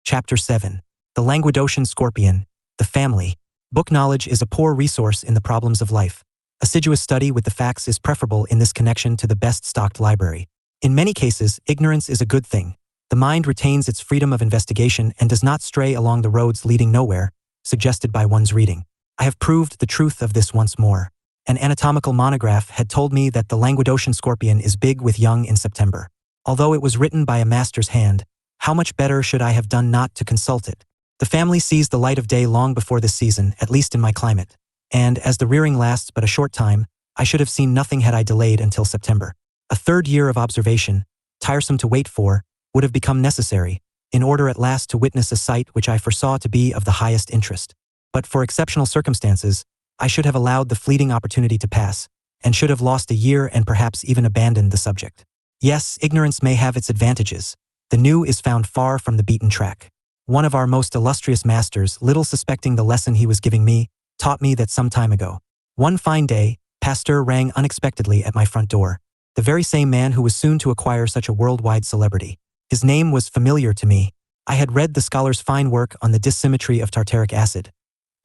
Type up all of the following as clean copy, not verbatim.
Chapter 7. The Languedocian Scorpion, the Family. Book knowledge is a poor resource in the problems of life. Assiduous study with the facts is preferable in this connection to the best-stocked library. In many cases, ignorance is a good thing. The mind retains its freedom of investigation and does not stray along the roads leading nowhere, suggested by one's reading. I have proved the truth of this once more. An anatomical monograph had told me that the Languedocian scorpion is big with young in September. Although it was written by a master's hand, how much better should I have done not to consult it? The family sees the light of day long before this season, at least in my climate. And, as the rearing lasts but a short time, I should have seen nothing had I delayed until September. A third year of observation, tiresome to wait for, would have become necessary, in order at last to witness a sight which I foresaw to be of the highest interest. But for exceptional circumstances, I should have allowed the fleeting opportunity to pass, and should have lost a year and perhaps even abandoned the subject. Yes, ignorance may have its advantages. The new is found far from the beaten track. One of our most illustrious masters, little suspecting the lesson he was giving me, taught me that some time ago. One fine day, Pasteur rang unexpectedly at my front door, the very same man who was soon to acquire such a worldwide celebrity. His name was familiar to me. I had read the scholar's fine work on the dissymmetry of tartaric acid.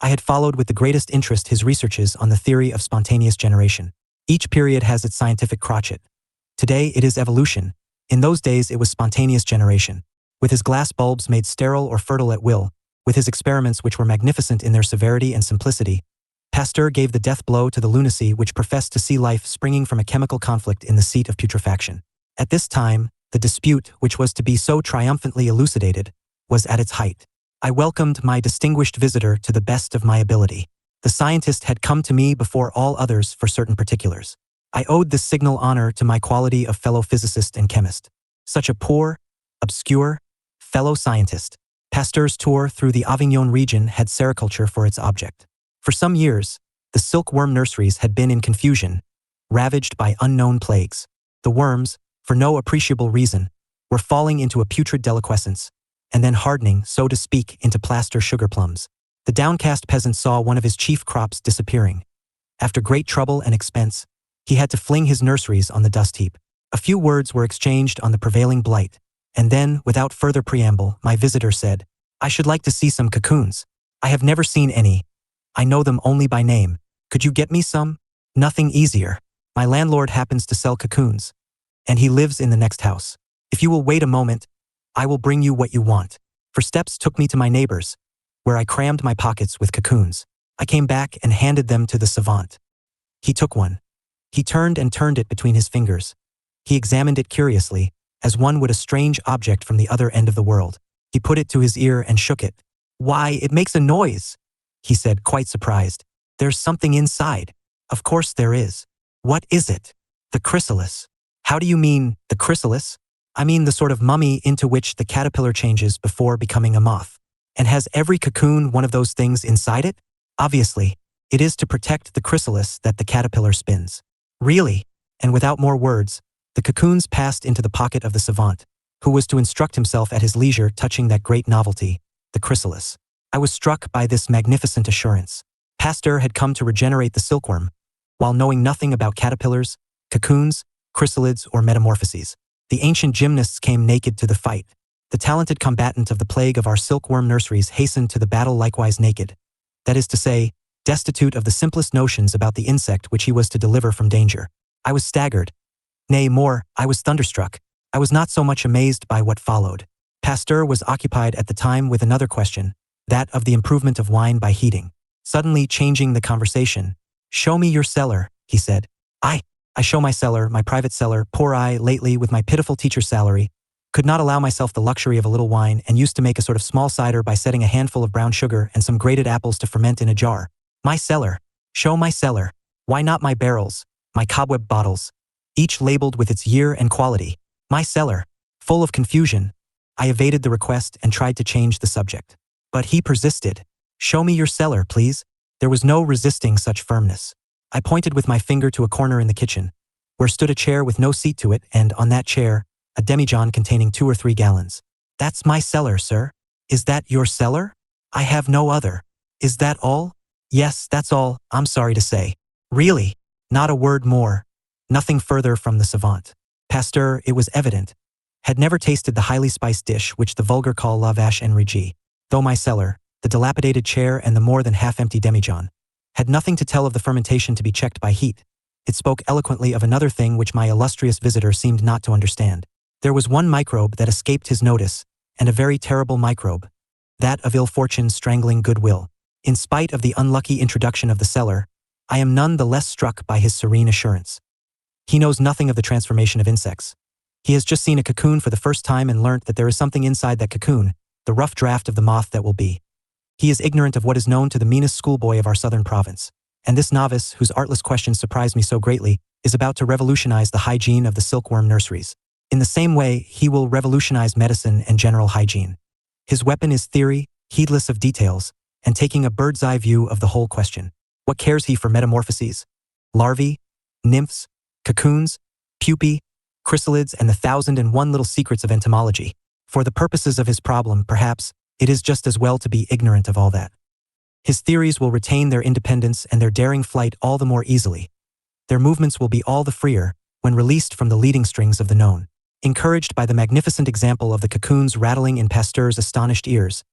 I had followed with the greatest interest his researches on the theory of spontaneous generation. Each period has its scientific crotchet. Today it is evolution. In those days it was spontaneous generation. With his glass bulbs made sterile or fertile at will, with his experiments which were magnificent in their severity and simplicity, Pasteur gave the death blow to the lunacy which professed to see life springing from a chemical conflict in the seat of putrefaction. At this time, the dispute, which was to be so triumphantly elucidated, was at its height. I welcomed my distinguished visitor to the best of my ability. The scientist had come to me before all others for certain particulars. I owed this signal honor to my quality of fellow physicist and chemist. Such a poor, obscure, fellow scientist. Pasteur's tour through the Avignon region had sericulture for its object. For some years, the silkworm nurseries had been in confusion, ravaged by unknown plagues. The worms, for no appreciable reason, were falling into a putrid deliquescence, and then hardening, so to speak, into plaster sugar plums. The downcast peasant saw one of his chief crops disappearing. After great trouble and expense, he had to fling his nurseries on the dust heap. A few words were exchanged on the prevailing blight, and then, without further preamble, my visitor said, "I should like to see some cocoons. I have never seen any. I know them only by name. Could you get me some?" "Nothing easier. My landlord happens to sell cocoons, and he lives in the next house. If you will wait a moment, I will bring you what you want." For steps took me to my neighbor's, where I crammed my pockets with cocoons. I came back and handed them to the savant. He took one. He turned and turned it between his fingers. He examined it curiously, as one would a strange object from the other end of the world. He put it to his ear and shook it. "Why, it makes a noise," he said, quite surprised. "There's something inside." "Of course there is." "What is it?" "The chrysalis." "How do you mean, the chrysalis?" "I mean the sort of mummy into which the caterpillar changes before becoming a moth." "And has every cocoon one of those things inside it?" "Obviously. It is to protect the chrysalis that the caterpillar spins." "Really?" And without more words, the cocoons passed into the pocket of the savant, who was to instruct himself at his leisure touching that great novelty, the chrysalis. I was struck by this magnificent assurance. Pasteur had come to regenerate the silkworm, while knowing nothing about caterpillars, cocoons, chrysalids, or metamorphoses. The ancient gymnasts came naked to the fight. The talented combatant of the plague of our silkworm nurseries hastened to the battle likewise naked. That is to say, destitute of the simplest notions about the insect which he was to deliver from danger. I was staggered. Nay, more, I was thunderstruck. I was not so much amazed by what followed. Pasteur was occupied at the time with another question, that of the improvement of wine by heating. Suddenly changing the conversation, "Show me your cellar," he said. I show my cellar, my private cellar, poor I, lately, with my pitiful teacher's salary, could not allow myself the luxury of a little wine and used to make a sort of small cider by setting a handful of brown sugar and some grated apples to ferment in a jar. My cellar. Show my cellar. Why not my barrels, my cobweb bottles, each labeled with its year and quality? My cellar. Full of confusion, I evaded the request and tried to change the subject. But he persisted. "Show me your cellar, please." There was no resisting such firmness. I pointed with my finger to a corner in the kitchen, where stood a chair with no seat to it, and on that chair, a demijohn containing 2 or 3 gallons. "That's my cellar, sir." "Is that your cellar?" "I have no other." "Is that all?" "Yes, that's all, I'm sorry to say." "Really?" Not a word more. Nothing further from the savant. Pasteur, it was evident, had never tasted the highly spiced dish which the vulgar call la vache enragée, though my cellar, the dilapidated chair and the more than half-empty demijohn, had nothing to tell of the fermentation to be checked by heat. It spoke eloquently of another thing which my illustrious visitor seemed not to understand. There was one microbe that escaped his notice, and a very terrible microbe, that of ill fortune strangling goodwill. In spite of the unlucky introduction of the cellar, I am none the less struck by his serene assurance. He knows nothing of the transformation of insects. He has just seen a cocoon for the first time and learnt that there is something inside that cocoon, the rough draft of the moth that will be. He is ignorant of what is known to the meanest schoolboy of our southern province, and this novice, whose artless questions surprised me so greatly, is about to revolutionize the hygiene of the silkworm nurseries. In the same way, he will revolutionize medicine and general hygiene. His weapon is theory, heedless of details, and taking a bird's-eye view of the whole question. What cares he for metamorphoses, larvae, nymphs, cocoons, pupae, chrysalids, and the 1,001 little secrets of entomology? For the purposes of his problem, perhaps, it is just as well to be ignorant of all that. His theories will retain their independence and their daring flight all the more easily. Their movements will be all the freer when released from the leading strings of the known. Encouraged by the magnificent example of the cocoons rattling in Pasteur's astonished ears,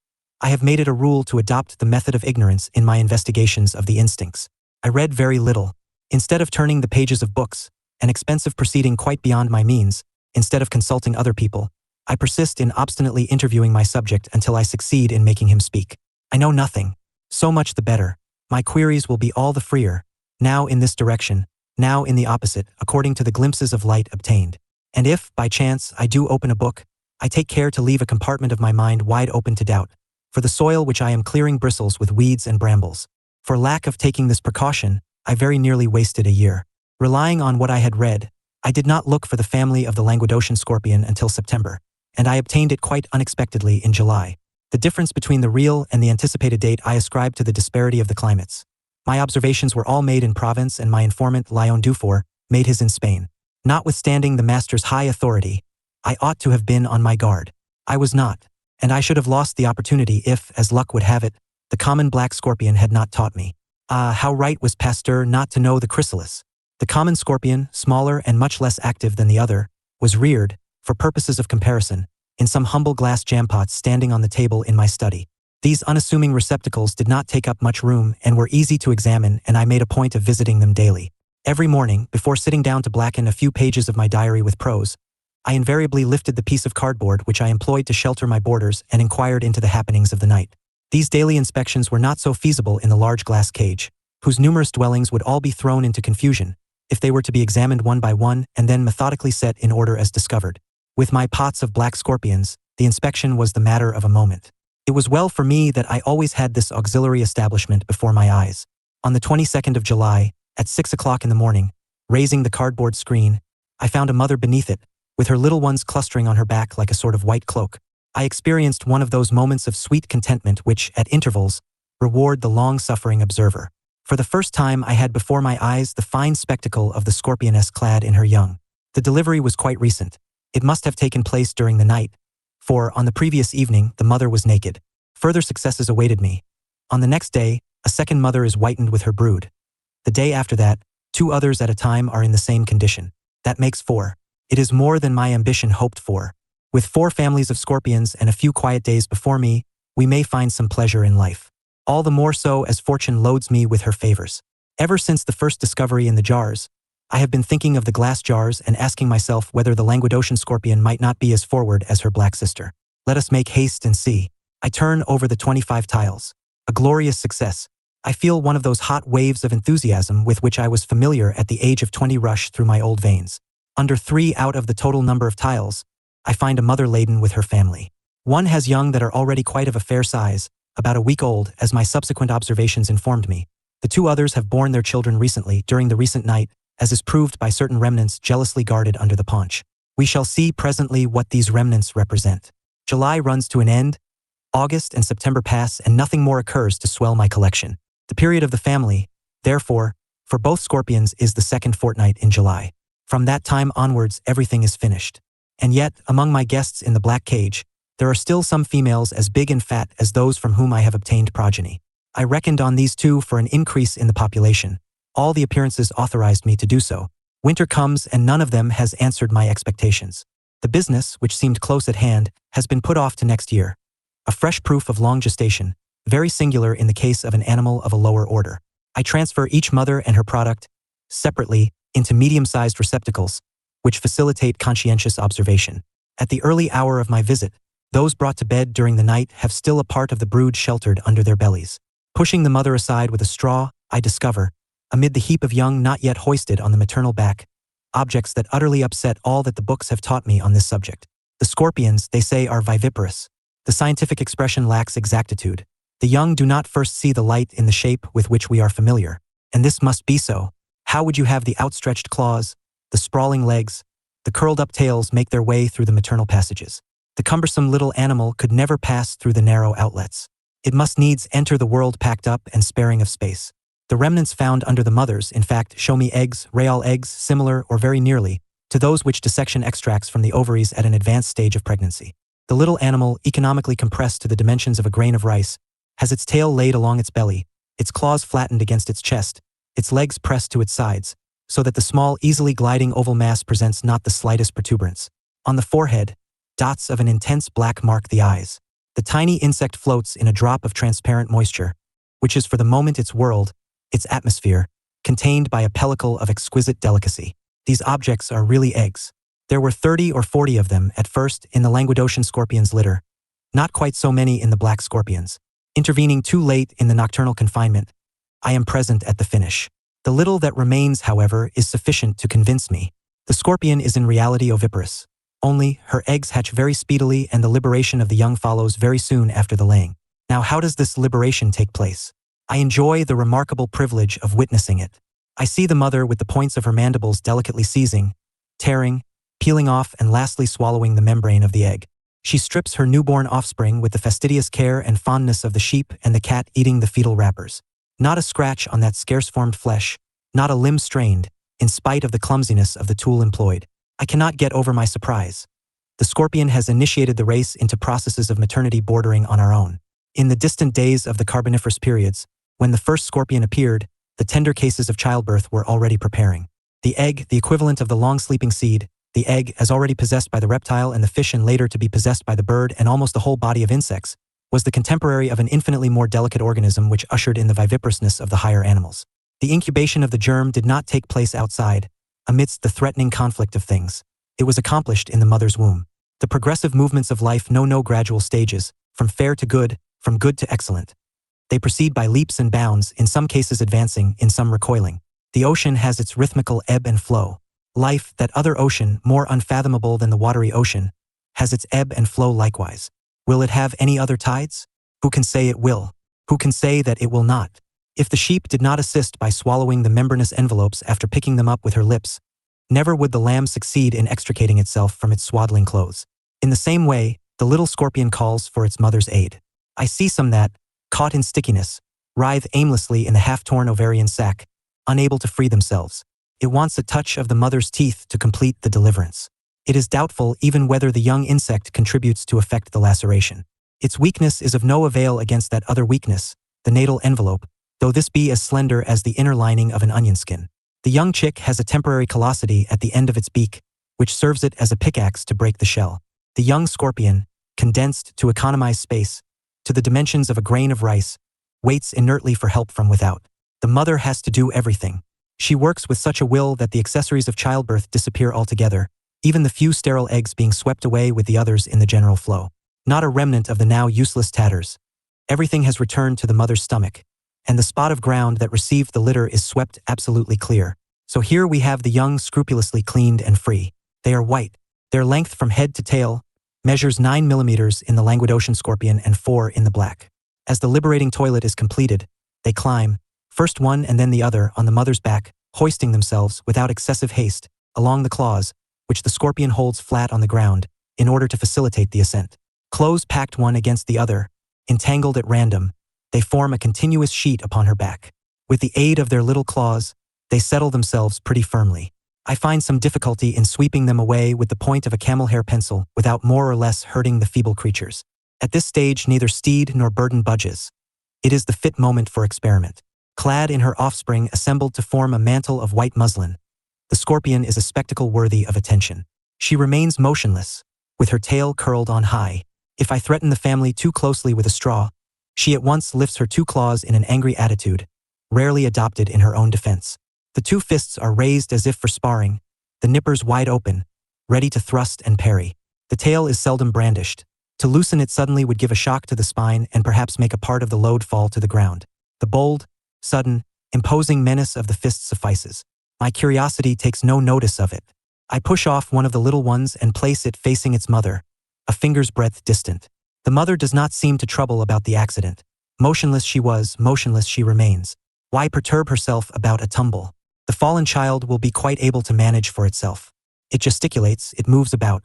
I have made it a rule to adopt the method of ignorance in my investigations of the instincts. I read very little. Instead of turning the pages of books, an expensive proceeding quite beyond my means, instead of consulting other people, I persist in obstinately interviewing my subject until I succeed in making him speak. I know nothing. So much the better. My queries will be all the freer, now in this direction, now in the opposite, according to the glimpses of light obtained. And if, by chance, I do open a book, I take care to leave a compartment of my mind wide open to doubt, for the soil which I am clearing bristles with weeds and brambles. For lack of taking this precaution, I very nearly wasted a year. Relying on what I had read, I did not look for the family of the Languedocian scorpion until September, and I obtained it quite unexpectedly in July. The difference between the real and the anticipated date I ascribed to the disparity of the climates. My observations were all made in Provence, and my informant, Léon Dufour, made his in Spain. Notwithstanding the master's high authority, I ought to have been on my guard. I was not, and I should have lost the opportunity if, as luck would have it, the common black scorpion had not taught me. Ah, how right was Pasteur not to know the chrysalis. The common scorpion, smaller and much less active than the other, was reared, for purposes of comparison, in some humble glass jampots standing on the table in my study. These unassuming receptacles did not take up much room and were easy to examine, and I made a point of visiting them daily. Every morning, before sitting down to blacken a few pages of my diary with prose, I invariably lifted the piece of cardboard which I employed to shelter my boarders and inquired into the happenings of the night. These daily inspections were not so feasible in the large glass cage, whose numerous dwellings would all be thrown into confusion, if they were to be examined one by one and then methodically set in order as discovered. With my pots of black scorpions, the inspection was the matter of a moment. It was well for me that I always had this auxiliary establishment before my eyes. On the 22nd of July, at 6 o'clock in the morning, raising the cardboard screen, I found a mother beneath it, with her little ones clustering on her back like a sort of white cloak. I experienced one of those moments of sweet contentment which, at intervals, reward the long-suffering observer. For the first time I had before my eyes the fine spectacle of the scorpioness clad in her young. The delivery was quite recent. It must have taken place during the night, for, on the previous evening, the mother was naked. Further successes awaited me. On the next day, a second mother is whitened with her brood. The day after that, 2 others at a time are in the same condition. That makes 4. It is more than my ambition hoped for. With 4 families of scorpions and a few quiet days before me, we may find some pleasure in life. All the more so as fortune loads me with her favors. Ever since the first discovery in the jars, I have been thinking of the glass jars and asking myself whether the Languedocian scorpion might not be as forward as her black sister. Let us make haste and see. I turn over the 25 tiles. A glorious success. I feel one of those hot waves of enthusiasm with which I was familiar at the age of 20 rush through my old veins. Under 3 out of the total number of tiles, I find a mother laden with her family. One has young that are already quite of a fair size, about a week old, as my subsequent observations informed me. The 2 others have borne their children recently, during the recent night, as is proved by certain remnants jealously guarded under the paunch. We shall see presently what these remnants represent. July runs to an end, August and September pass, and nothing more occurs to swell my collection. The period of the family, therefore, for both scorpions is the second fortnight in July. From that time onwards everything is finished. And yet, among my guests in the black cage, there are still some females as big and fat as those from whom I have obtained progeny. I reckoned on these 2 for an increase in the population. All the appearances authorized me to do so. Winter comes and none of them has answered my expectations. The business, which seemed close at hand, has been put off to next year. A fresh proof of long gestation, very singular in the case of an animal of a lower order. I transfer each mother and her product, separately, into medium-sized receptacles, which facilitate conscientious observation. At the early hour of my visit, those brought to bed during the night have still a part of the brood sheltered under their bellies. Pushing the mother aside with a straw, I discover, amid the heap of young not yet hoisted on the maternal back, objects that utterly upset all that the books have taught me on this subject. The scorpions, they say, are viviparous. The scientific expression lacks exactitude. The young do not first see the light in the shape with which we are familiar, and this must be so. How would you have the outstretched claws, the sprawling legs, the curled-up tails make their way through the maternal passages? The cumbersome little animal could never pass through the narrow outlets. It must needs enter the world packed up and sparing of space. The remnants found under the mothers, in fact, show me eggs, real eggs, similar or very nearly to those which dissection extracts from the ovaries at an advanced stage of pregnancy. The little animal, economically compressed to the dimensions of a grain of rice, has its tail laid along its belly, its claws flattened against its chest, its legs pressed to its sides, so that the small, easily gliding oval mass presents not the slightest protuberance. On the forehead, dots of an intense black mark the eyes. The tiny insect floats in a drop of transparent moisture, which is for the moment its world, its atmosphere, contained by a pellicle of exquisite delicacy. These objects are really eggs. There were 30 or 40 of them at first in the Languedocian scorpion's litter, not quite so many in the black scorpions. Intervening too late in the nocturnal confinement, I am present at the finish. The little that remains, however, is sufficient to convince me. The scorpion is in reality oviparous. Only, her eggs hatch very speedily and the liberation of the young follows very soon after the laying. Now, how does this liberation take place? I enjoy the remarkable privilege of witnessing it. I see the mother with the points of her mandibles delicately seizing, tearing, peeling off and lastly swallowing the membrane of the egg. She strips her newborn offspring with the fastidious care and fondness of the sheep and the cat eating the fetal wrappers. Not a scratch on that scarce-formed flesh, not a limb strained, in spite of the clumsiness of the tool employed. I cannot get over my surprise. The scorpion has initiated the race into processes of maternity bordering on our own. In the distant days of the Carboniferous periods, when the first scorpion appeared, the tender cases of childbirth were already preparing. The egg, the equivalent of the long-sleeping seed, the egg, as already possessed by the reptile and the fish and later to be possessed by the bird and almost the whole body of insects, was the contemporary of an infinitely more delicate organism which ushered in the viviparousness of the higher animals. The incubation of the germ did not take place outside, amidst the threatening conflict of things. It was accomplished in the mother's womb. The progressive movements of life know no gradual stages, from fair to good, from good to excellent. They proceed by leaps and bounds, in some cases advancing, in some recoiling. The ocean has its rhythmical ebb and flow. Life, that other ocean, more unfathomable than the watery ocean, has its ebb and flow likewise. Will it have any other tides? Who can say it will? Who can say that it will not? If the sheep did not assist by swallowing the membranous envelopes after picking them up with her lips, never would the lamb succeed in extricating itself from its swaddling clothes. In the same way, the little scorpion calls for its mother's aid. I see some that, caught in stickiness, writhe aimlessly in the half-torn ovarian sac, unable to free themselves. It wants a touch of the mother's teeth to complete the deliverance. It is doubtful even whether the young insect contributes to effect the laceration. Its weakness is of no avail against that other weakness, the natal envelope, though this be as slender as the inner lining of an onion skin. The young chick has a temporary callosity at the end of its beak, which serves it as a pickaxe to break the shell. The young scorpion, condensed to economize space, to the dimensions of a grain of rice, waits inertly for help from without. The mother has to do everything. She works with such a will that the accessories of childbirth disappear altogether, even the few sterile eggs being swept away with the others in the general flow. Not a remnant of the now useless tatters. Everything has returned to the mother's stomach, and the spot of ground that received the litter is swept absolutely clear. So here we have the young scrupulously cleaned and free. They are white. Their length from head to tail measures 9 millimeters in the Languedocian scorpion and 4 in the black. As the liberating toilet is completed, they climb, first one and then the other on the mother's back, hoisting themselves, without excessive haste, along the claws, which the scorpion holds flat on the ground, in order to facilitate the ascent. Close packed one against the other, entangled at random, they form a continuous sheet upon her back. With the aid of their little claws, they settle themselves pretty firmly. I find some difficulty in sweeping them away with the point of a camel hair pencil without more or less hurting the feeble creatures. At this stage neither steed nor burden budges. It is the fit moment for experiment. Clad in her offspring assembled to form a mantle of white muslin, the scorpion is a spectacle worthy of attention. She remains motionless, with her tail curled on high. If I threaten the family too closely with a straw, she at once lifts her two claws in an angry attitude, rarely adopted in her own defense. The two fists are raised as if for sparring, the nippers wide open, ready to thrust and parry. The tail is seldom brandished. To loosen it suddenly would give a shock to the spine and perhaps make a part of the load fall to the ground. The bold, sudden, imposing menace of the fist suffices. My curiosity takes no notice of it. I push off one of the little ones and place it facing its mother, a finger's breadth distant. The mother does not seem to trouble about the accident. Motionless she was, motionless she remains. Why perturb herself about a tumble? The fallen child will be quite able to manage for itself. It gesticulates, it moves about,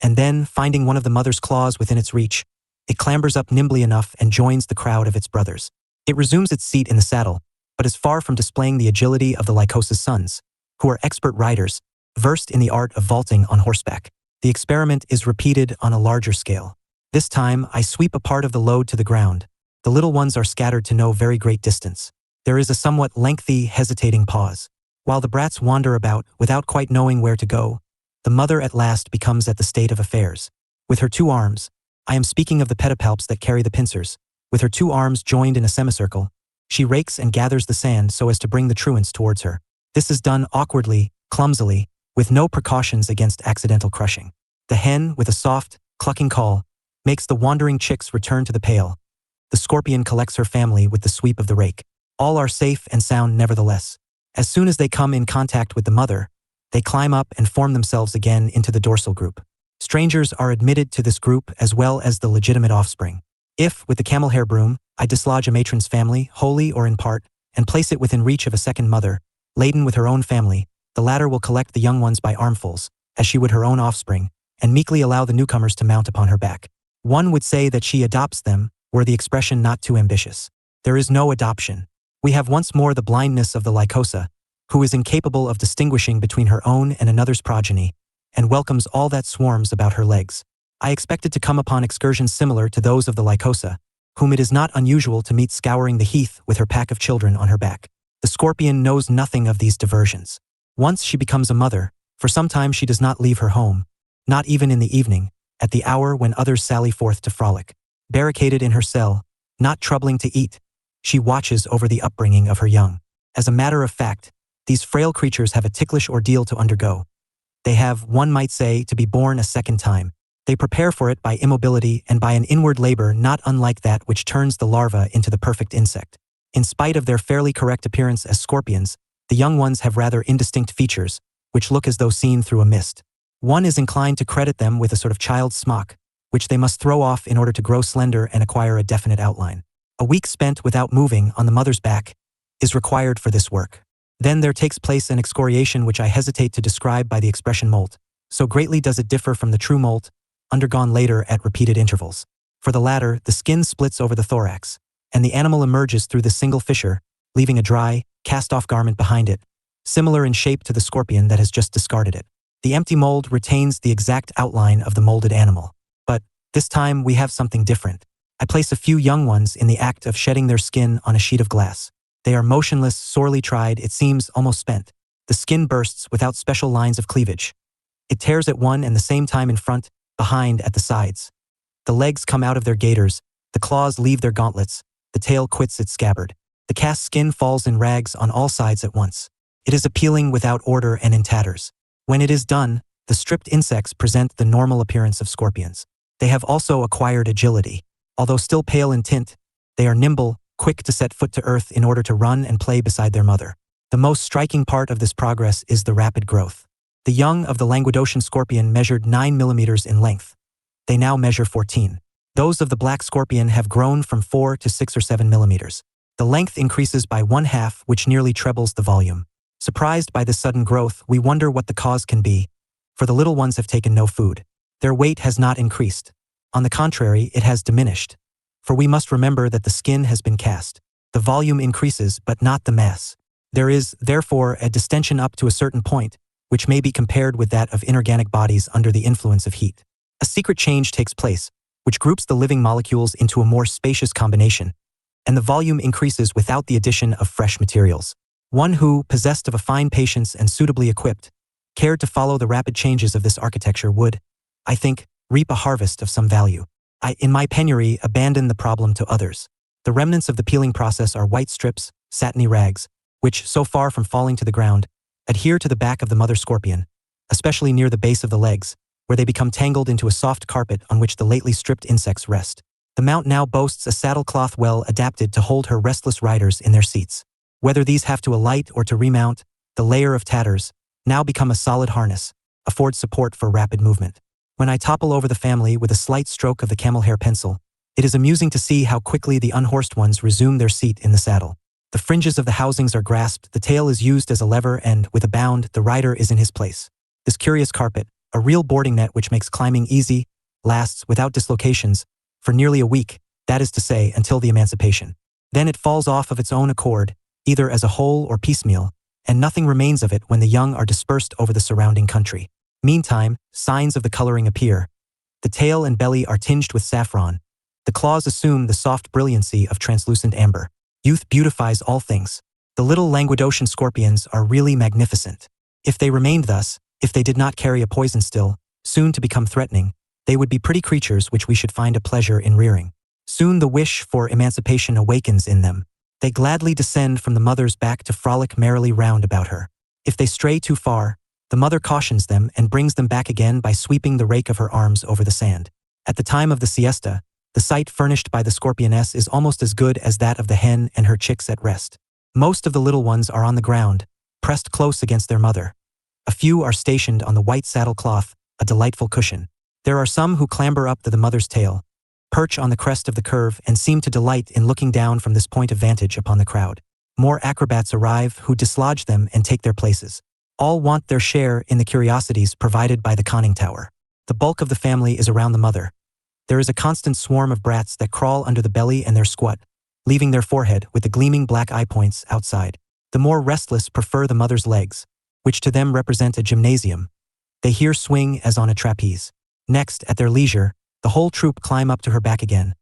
and then, finding one of the mother's claws within its reach, it clambers up nimbly enough and joins the crowd of its brothers. It resumes its seat in the saddle, but is far from displaying the agility of the Lycosa's sons, who are expert riders, versed in the art of vaulting on horseback. The experiment is repeated on a larger scale. This time, I sweep a part of the load to the ground. The little ones are scattered to no very great distance. There is a somewhat lengthy, hesitating pause. While the brats wander about, without quite knowing where to go, the mother at last becomes at the state of affairs. With her two arms, I am speaking of the pedipalps that carry the pincers, with her two arms joined in a semicircle, she rakes and gathers the sand so as to bring the truants towards her. This is done awkwardly, clumsily, with no precautions against accidental crushing. The hen, with a soft, clucking call, makes the wandering chicks return to the pail. The scorpion collects her family with the sweep of the rake. All are safe and sound nevertheless. As soon as they come in contact with the mother, they climb up and form themselves again into the dorsal group. Strangers are admitted to this group as well as the legitimate offspring. If, with the camel hair broom, I dislodge a matron's family, wholly or in part, and place it within reach of a second mother, laden with her own family, the latter will collect the young ones by armfuls, as she would her own offspring, and meekly allow the newcomers to mount upon her back. One would say that she adopts them, were the expression not too ambitious. There is no adoption. We have once more the blindness of the Lycosa, who is incapable of distinguishing between her own and another's progeny, and welcomes all that swarms about her legs. I expected to come upon excursions similar to those of the Lycosa, whom it is not unusual to meet scouring the heath with her pack of children on her back. The scorpion knows nothing of these diversions. Once she becomes a mother, for some time she does not leave her home, not even in the evening, at the hour when others sally forth to frolic. Barricaded in her cell, not troubling to eat, she watches over the upbringing of her young. As a matter of fact, these frail creatures have a ticklish ordeal to undergo. They have, one might say, to be born a second time. They prepare for it by immobility and by an inward labor not unlike that which turns the larva into the perfect insect. In spite of their fairly correct appearance as scorpions, the young ones have rather indistinct features, which look as though seen through a mist. One is inclined to credit them with a sort of child's smock, which they must throw off in order to grow slender and acquire a definite outline. A week spent without moving on the mother's back is required for this work. Then there takes place an excoriation which I hesitate to describe by the expression molt, so greatly does it differ from the true molt, undergone later at repeated intervals. For the latter, the skin splits over the thorax, and the animal emerges through the single fissure, leaving a dry, cast-off garment behind it, similar in shape to the scorpion that has just discarded it. The empty mold retains the exact outline of the molded animal. But, this time we have something different. I place a few young ones in the act of shedding their skin on a sheet of glass. They are motionless, sorely tried, it seems almost spent. The skin bursts without special lines of cleavage. It tears at one and the same time in front, behind, at the sides. The legs come out of their gaiters, the claws leave their gauntlets, the tail quits its scabbard. The cast skin falls in rags on all sides at once. It is appealing without order and in tatters. When it is done, the stripped insects present the normal appearance of scorpions. They have also acquired agility. Although still pale in tint, they are nimble, quick to set foot to earth in order to run and play beside their mother. The most striking part of this progress is the rapid growth. The young of the Languedocian scorpion measured 9 millimeters in length. They now measure 14. Those of the black scorpion have grown from 4 to 6 or 7 millimeters. The length increases by 1/2, which nearly trebles the volume. Surprised by this sudden growth, we wonder what the cause can be, for the little ones have taken no food. Their weight has not increased. On the contrary, it has diminished. For we must remember that the skin has been cast. The volume increases, but not the mass. There is, therefore, a distension up to a certain point, which may be compared with that of inorganic bodies under the influence of heat. A secret change takes place, which groups the living molecules into a more spacious combination, and the volume increases without the addition of fresh materials. One who, possessed of a fine patience and suitably equipped, cared to follow the rapid changes of this architecture would, I think, reap a harvest of some value. I, in my penury, abandon the problem to others. The remnants of the peeling process are white strips, satiny rags, which, so far from falling to the ground, adhere to the back of the mother scorpion, especially near the base of the legs, where they become tangled into a soft carpet on which the lately stripped insects rest. The mount now boasts a saddlecloth well adapted to hold her restless riders in their seats. Whether these have to alight or to remount, the layer of tatters, now become a solid harness, affords support for rapid movement. When I topple over the family with a slight stroke of the camel hair pencil, it is amusing to see how quickly the unhorsed ones resume their seat in the saddle. The fringes of the housings are grasped, the tail is used as a lever, and, with a bound, the rider is in his place. This curious carpet, a real boarding net which makes climbing easy, lasts, without dislocations, for nearly a week, that is to say, until the emancipation. Then it falls off of its own accord, either as a whole or piecemeal, and nothing remains of it when the young are dispersed over the surrounding country. Meantime, signs of the coloring appear. The tail and belly are tinged with saffron. The claws assume the soft brilliancy of translucent amber. Youth beautifies all things. The little Languedocian scorpions are really magnificent. If they remained thus, if they did not carry a poison still, soon to become threatening, they would be pretty creatures which we should find a pleasure in rearing. Soon the wish for emancipation awakens in them. They gladly descend from the mother's back to frolic merrily round about her. If they stray too far, the mother cautions them and brings them back again by sweeping the rake of her arms over the sand. At the time of the siesta, the site furnished by the scorpioness is almost as good as that of the hen and her chicks at rest. Most of the little ones are on the ground, pressed close against their mother. A few are stationed on the white saddlecloth, a delightful cushion. There are some who clamber up to the mother's tail, perch on the crest of the curve, and seem to delight in looking down from this point of vantage upon the crowd. More acrobats arrive who dislodge them and take their places. All want their share in the curiosities provided by the conning tower. The bulk of the family is around the mother. There is a constant swarm of brats that crawl under the belly and their squat, leaving their forehead with the gleaming black eye points outside. The more restless prefer the mother's legs, which to them represent a gymnasium. They here swing as on a trapeze. Next, at their leisure, the whole troop climb up to her back again,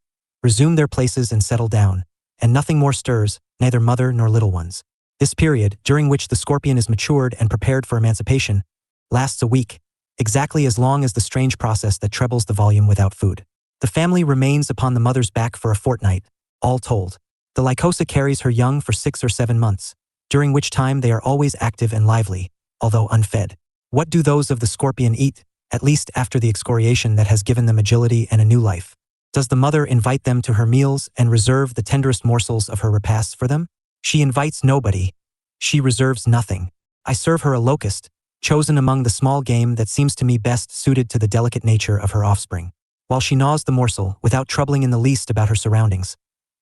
resume their places and settle down, and nothing more stirs, neither mother nor little ones. This period, during which the scorpion is matured and prepared for emancipation, lasts a week, exactly as long as the strange process that trebles the volume without food. The family remains upon the mother's back for a fortnight, all told. The Lycosa carries her young for 6 or 7 months, during which time they are always active and lively, although unfed. What do those of the scorpion eat, at least after the excoriation that has given them agility and a new life? Does the mother invite them to her meals and reserve the tenderest morsels of her repasts for them? She invites nobody. She reserves nothing. I serve her a locust, chosen among the small game that seems to me best suited to the delicate nature of her offspring. While she gnaws the morsel, without troubling in the least about her surroundings,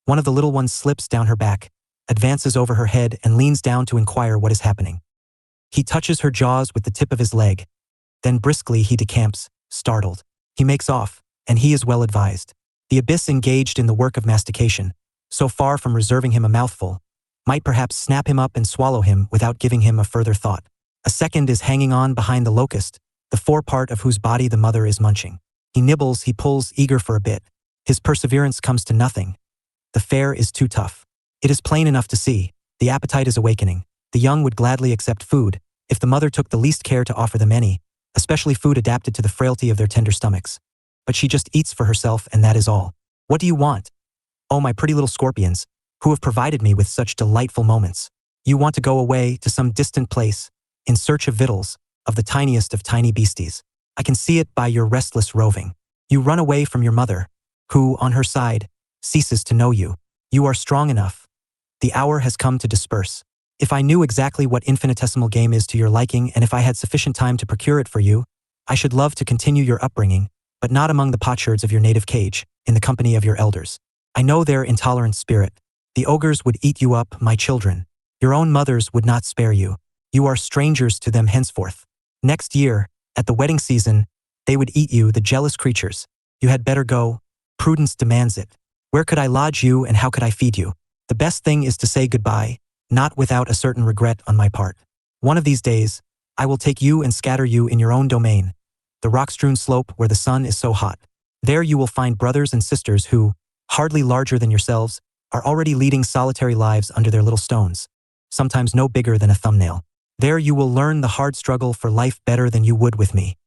one of the little ones slips down her back, advances over her head, and leans down to inquire what is happening. He touches her jaws with the tip of his leg. Then briskly he decamps, startled. He makes off, and he is well advised. The abyss engaged in the work of mastication, so far from reserving him a mouthful, might perhaps snap him up and swallow him without giving him a further thought. A second is hanging on behind the locust, the forepart of whose body the mother is munching. He nibbles, he pulls, eager for a bit. His perseverance comes to nothing. The fare is too tough. It is plain enough to see. The appetite is awakening. The young would gladly accept food, if the mother took the least care to offer them any, especially food adapted to the frailty of their tender stomachs. But she just eats for herself, and that is all. What do you want? Oh, my pretty little scorpions, who have provided me with such delightful moments. You want to go away to some distant place, in search of victuals, of the tiniest of tiny beasties. I can see it by your restless roving. You run away from your mother, who, on her side, ceases to know you. You are strong enough. The hour has come to disperse. If I knew exactly what infinitesimal game is to your liking, and if I had sufficient time to procure it for you, I should love to continue your upbringing, but not among the potsherds of your native cage, in the company of your elders. I know their intolerant spirit. The ogres would eat you up, my children. Your own mothers would not spare you. You are strangers to them henceforth. Next year, at the wedding season, they would eat you, the jealous creatures. You had better go. Prudence demands it. Where could I lodge you, and how could I feed you? The best thing is to say goodbye, not without a certain regret on my part. One of these days, I will take you and scatter you in your own domain, the rock-strewn slope where the sun is so hot. There you will find brothers and sisters who, hardly larger than yourselves, are already leading solitary lives under their little stones, sometimes no bigger than a thumbnail. There you will learn the hard struggle for life better than you would with me.